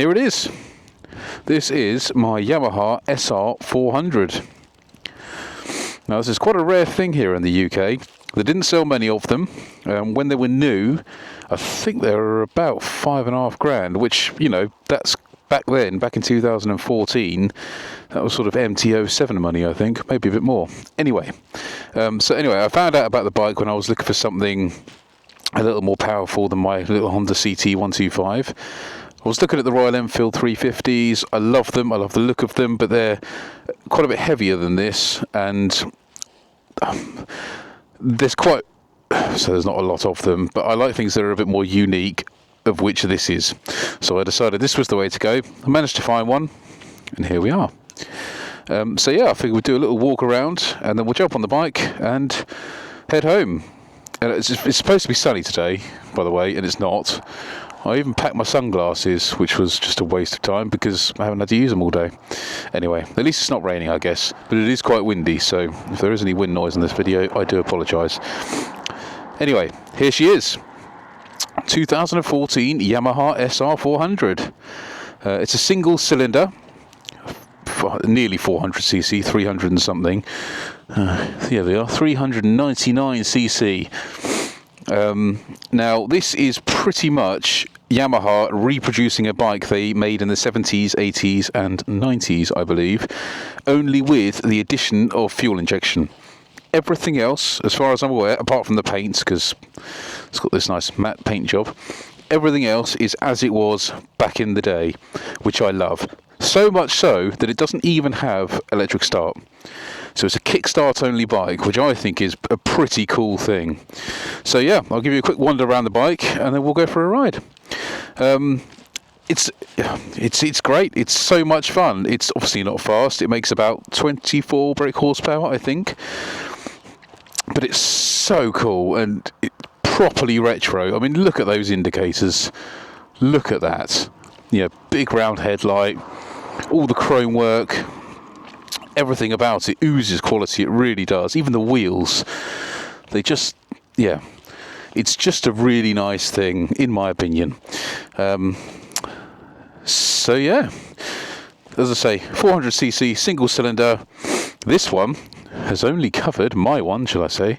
Here it is. This is my Yamaha SR400. Now this is quite a rare thing here in the UK. They didn't sell many of them. When they were new, I think they were about £5.5 grand, which, you know, that's back then, back in 2014, that was sort of MT07 money, I think, maybe a bit more. Anyway, I found out about the bike when I was looking for something a little more powerful than my little Honda CT125. I was looking at the Royal Enfield 350s. I love them, I love the look of them, but they're quite a bit heavier than this, and there's not a lot of them, but I like things that are a bit more unique, of which this is. So I decided this was the way to go. I managed to find one, and here we are. I figured we'd do a little walk around, and then we'll jump on the bike and head home. And it's supposed to be sunny today, by the way, and it's not. I even packed my sunglasses, which was just a waste of time because I haven't had to use them all day. Anyway, at least it's not raining, I guess, but it is quite windy, so if there is any wind noise in this video, I do apologise. Anyway, here she is. 2014 Yamaha SR400. It's a single cylinder, nearly 400cc, 300 and something. Here they are, 399cc. Now this is pretty much Yamaha reproducing a bike they made in the 70s, 80s and 90s, I believe, only with the addition of fuel injection. Everything else, as far as I'm aware, apart from the paint, because it's got this nice matte paint job, everything else is as it was back in the day, which I love. So much so that it doesn't even have electric start. So it's a kickstart only bike, which I think is a pretty cool thing. So yeah, I'll give you a quick wander around the bike and then we'll go for a ride. It's great. It's so much fun. It's obviously not fast. It makes about 24 brake horsepower, I think. But it's so cool and properly retro. I mean, look at those indicators. Look at that. You know, big round headlight, all the chrome work. Everything about it oozes quality. It really does. Even the wheels, they just, yeah, it's just a really nice thing, in my opinion. So yeah, as I say, 400cc single cylinder. This one has only covered, my one, shall I say,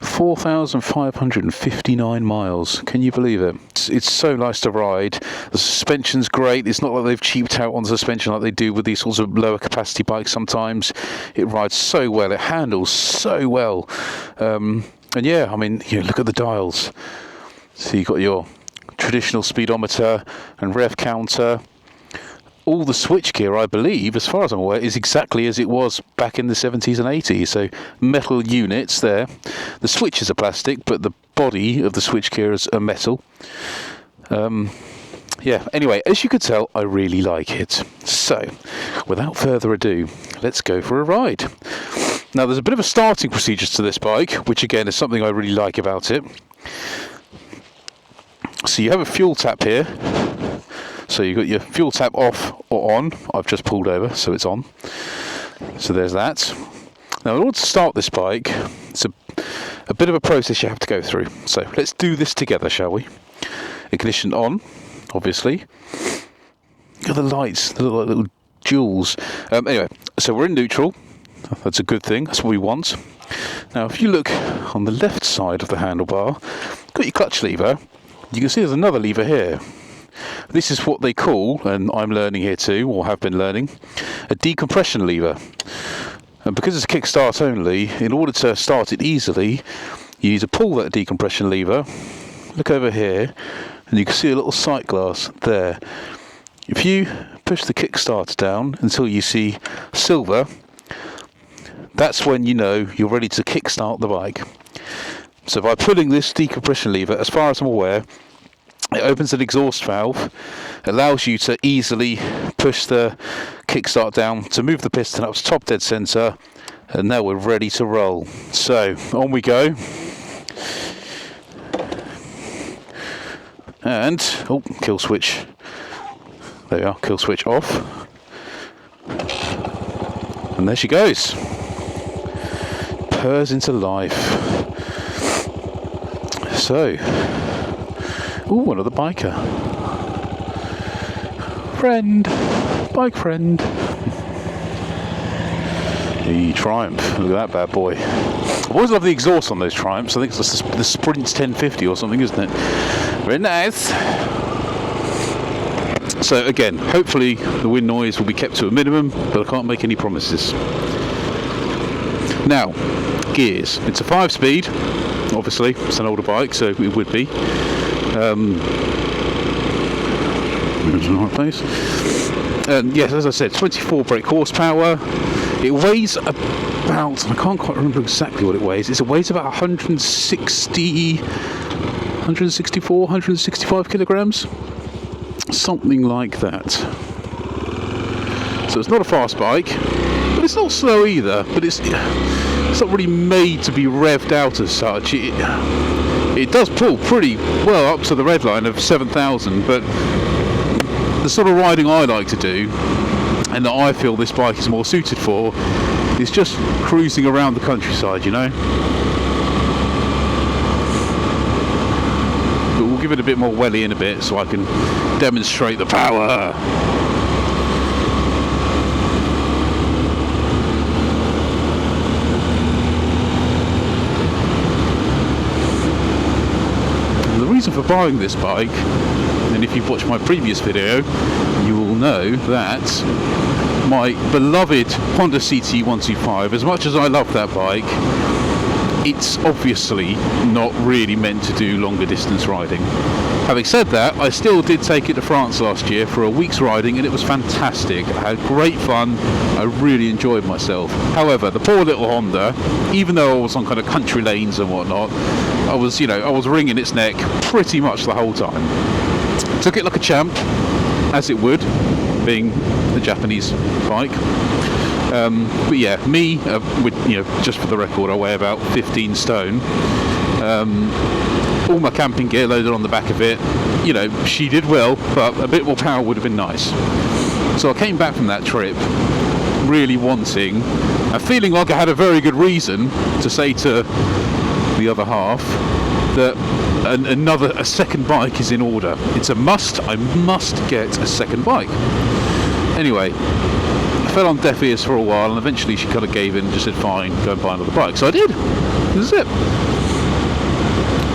4,559 miles. Can you believe it? It's so nice to ride. The suspension's great. It's not like they've cheaped out on the suspension like they do with these sorts of lower capacity bikes sometimes. It rides so well. It handles so well. And yeah, I mean, you know, look at the dials. So you've got your traditional speedometer and rev counter. All the switchgear, I believe, as far as I'm aware, is exactly as it was back in the 70s and 80s. So metal units there. The switches are plastic, but the body of the switchgear is a metal. Yeah, anyway, as you could tell, I really like it. So, without further ado, let's go for a ride. Now, there's a bit of a starting procedure to this bike, which again is something I really like about it. So you have a fuel tap here. So you've got your fuel tap off or on. I've just pulled over, so it's on. So there's that. Now, in order to start this bike, it's a bit of a process you have to go through. So let's do this together, shall we? Ignition on, obviously. Look at the lights, the little jewels. Anyway, so we're in neutral. That's a good thing. That's what we want. Now, if you look on the left side of the handlebar, you've got your clutch lever. You can see there's another lever here. This is what they call, and I'm learning here too, or have been learning, a decompression lever. And because it's a kickstart only, in order to start it easily, you need to pull that decompression lever. Look over here, and you can see a little sight glass there. If you push the kickstart down until you see silver, that's when you know you're ready to kickstart the bike. So by pulling this decompression lever, as far as I'm aware, it opens an exhaust valve, allows you to easily push the kickstart down to move the piston up to top dead centre, and now we're ready to roll. So on we go. And kill switch. There we are, kill switch off. And there she goes. Purrs into life. So, ooh, another biker. friend, bike friend. The Triumph, look at that bad boy. I've always loved the exhaust on those Triumphs. I think it's the Sprint's 1050 or something, isn't it? Very nice. So again, hopefully the wind noise will be kept to a minimum, but I can't make any promises. Now, gears. It's a 5-speed, obviously. It's an older bike, so it would be. It's in the right place. And yes, as I said, 24 brake horsepower. It weighs about, I can't quite remember exactly what it weighs. It weighs about 164, 165 kilograms. Something like that. So it's not a fast bike, but it's not slow either. But it's not really made to be revved out as such. It does pull pretty well up to the red line of 7,000, but the sort of riding I like to do, and that I feel this bike is more suited for, is just cruising around the countryside, you know. But we'll give it a bit more welly in a bit so I can demonstrate the power. And the reason for buying this bike, and if you've watched my previous video, you will know that my beloved Honda CT125, as much as I love that bike, it's obviously not really meant to do longer distance riding. Having said that, I still did take it to France last year for a week's riding, and it was fantastic. I had great fun. I really enjoyed myself. However, the poor little Honda, even though I was on kind of country lanes and whatnot, I was wringing its neck pretty much the whole time. Took it like a champ, as it would, being a Japanese bike. But yeah, me, just for the record, I weigh about 15 stone. All my camping gear loaded on the back of it. You know, she did well, but a bit more power would have been nice. So I came back from that trip really wanting, and feeling like I had a very good reason to say to the other half that a second bike is in order. It's a must. I must get a second bike. Anyway, I fell on deaf ears for a while, and eventually she kind of gave in and just said, fine, go and buy another bike. So I did. This is it.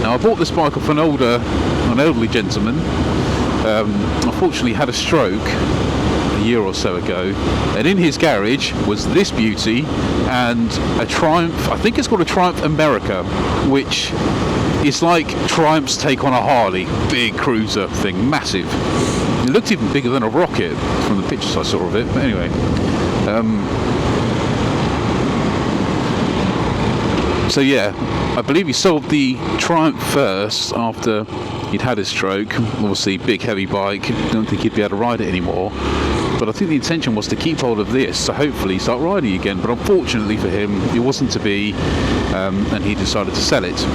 Now, I bought this bike off an elderly gentleman. Unfortunately had a stroke a year or so ago, and in his garage was this beauty and a Triumph. I think it's called a Triumph America, which is like Triumph's take on a Harley. Big cruiser thing, massive. It looked even bigger than a rocket from the pictures I saw of it, but anyway. So yeah, I believe he sold the Triumph first after he'd had his stroke. Obviously, big heavy bike, don't think he'd be able to ride it anymore. But I think the intention was to keep hold of this to hopefully start riding again. But unfortunately for him, it wasn't to be, and he decided to sell it.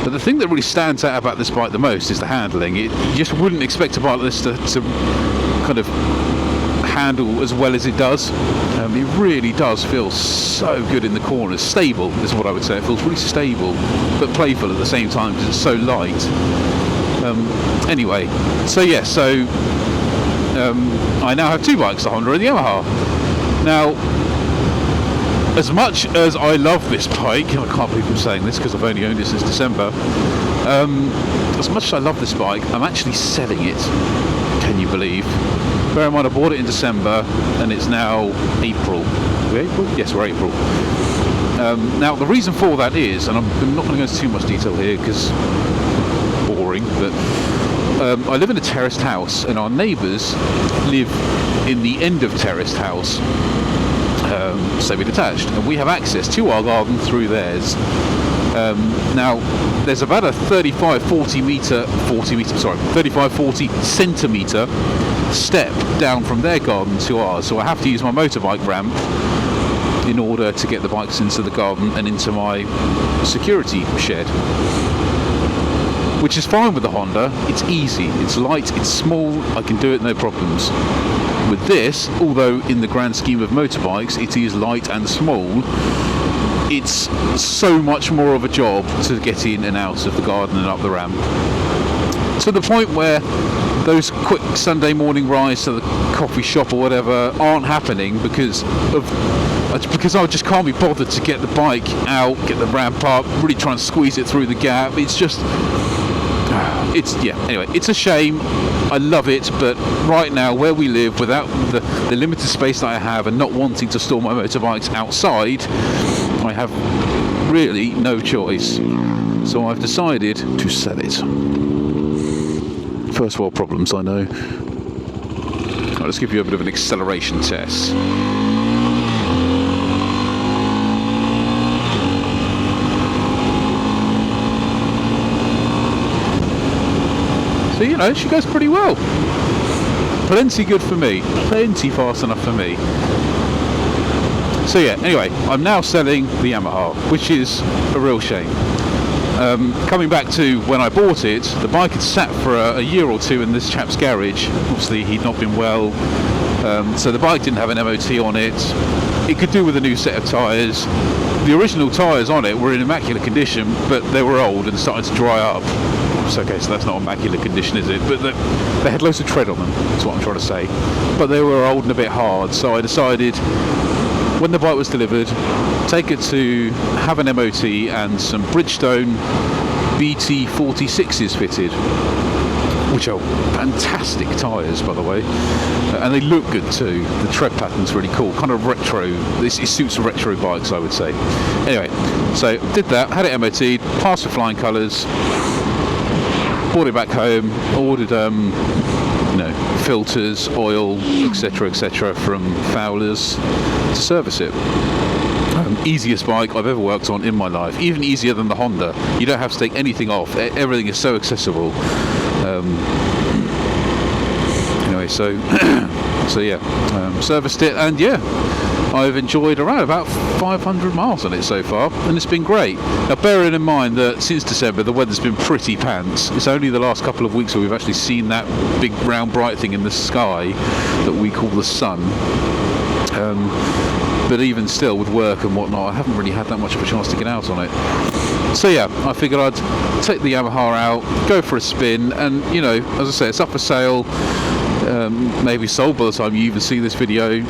But the thing that really stands out about this bike the most is the handling. You just wouldn't expect a bike like this to kind of handle as well as it does. It really does feel so good in the corners. Stable is what I would say. It feels really stable, but playful at the same time because it's so light. Anyway, I now have two bikes, the Honda and the Yamaha. Now, as much as I love this bike, I can't believe I'm saying this because I've only owned it since December. As much as I love this bike, I'm actually selling it. Can you believe? Bear in mind, I bought it in December and it's now April. We're April? Yes, we're April. Now, the reason for that is, and I'm not going to go into too much detail here because boring, but I live in a terraced house and our neighbours live in the end of terraced house. Semi-detached, and we have access to our garden through theirs. Now, there's about a 35-40 centimetre step down from their garden to ours, so I have to use my motorbike ramp in order to get the bikes into the garden and into my security shed. Which is fine with the Honda. It's easy, it's light, it's small, I can do it no problems. With this, although in the grand scheme of motorbikes it is light and small, it's so much more of a job to get in and out of the garden and up the ramp. to the point where those quick Sunday morning rides to the coffee shop or whatever aren't happening because I just can't be bothered to get the bike out, get the ramp up, really try and squeeze it through the gap. It's just, anyway, it's a shame. I love it, but right now where we live, without the limited space that I have and not wanting to store my motorbikes outside, I have really no choice. So I've decided to sell it. First world problems, I know. Right, let's give you a bit of an acceleration test. So, you know, she goes pretty well. Plenty good for me. Plenty fast enough for me. So yeah, anyway, I'm now selling the Yamaha, which is a real shame. Coming back to when I bought it, the bike had sat for a year or two in this chap's garage. Obviously he'd not been well, so the bike didn't have an MOT on it. It could do with a new set of tyres. The original tyres on it were in immaculate condition, but they were old and started to dry up. So, okay, so that's not immaculate condition, is it? But they had loads of tread on them, that's what I'm trying to say. But they were old and a bit hard, so I decided, when the bike was delivered, take it to have an MOT and some Bridgestone BT46s fitted, which are fantastic tyres, by the way, and they look good too. The tread pattern's really cool, kind of retro. It suits retro bikes, I would say. Anyway, so did that, had it MOT'd, passed with flying colours, brought it back home, ordered filters, oil, etc., from Fowler's to service it. Easiest bike I've ever worked on in my life, even easier than the Honda. You don't have to take anything off, everything is so accessible. Anyway, so serviced it, and yeah, I've enjoyed around about 500 miles on it so far, and it's been great. Now, bearing in mind that since December the weather's been pretty pants. It's only the last couple of weeks where we've actually seen that big round bright thing in the sky that we call the sun. But even still, with work and whatnot, I haven't really had that much of a chance to get out on it. So yeah, I figured I'd take the Yamaha out, go for a spin, and you know, as I say, it's up for sale. Maybe sold by the time you even see this video.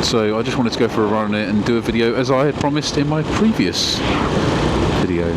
So I just wanted to go for a run on it and do a video as I had promised in my previous video.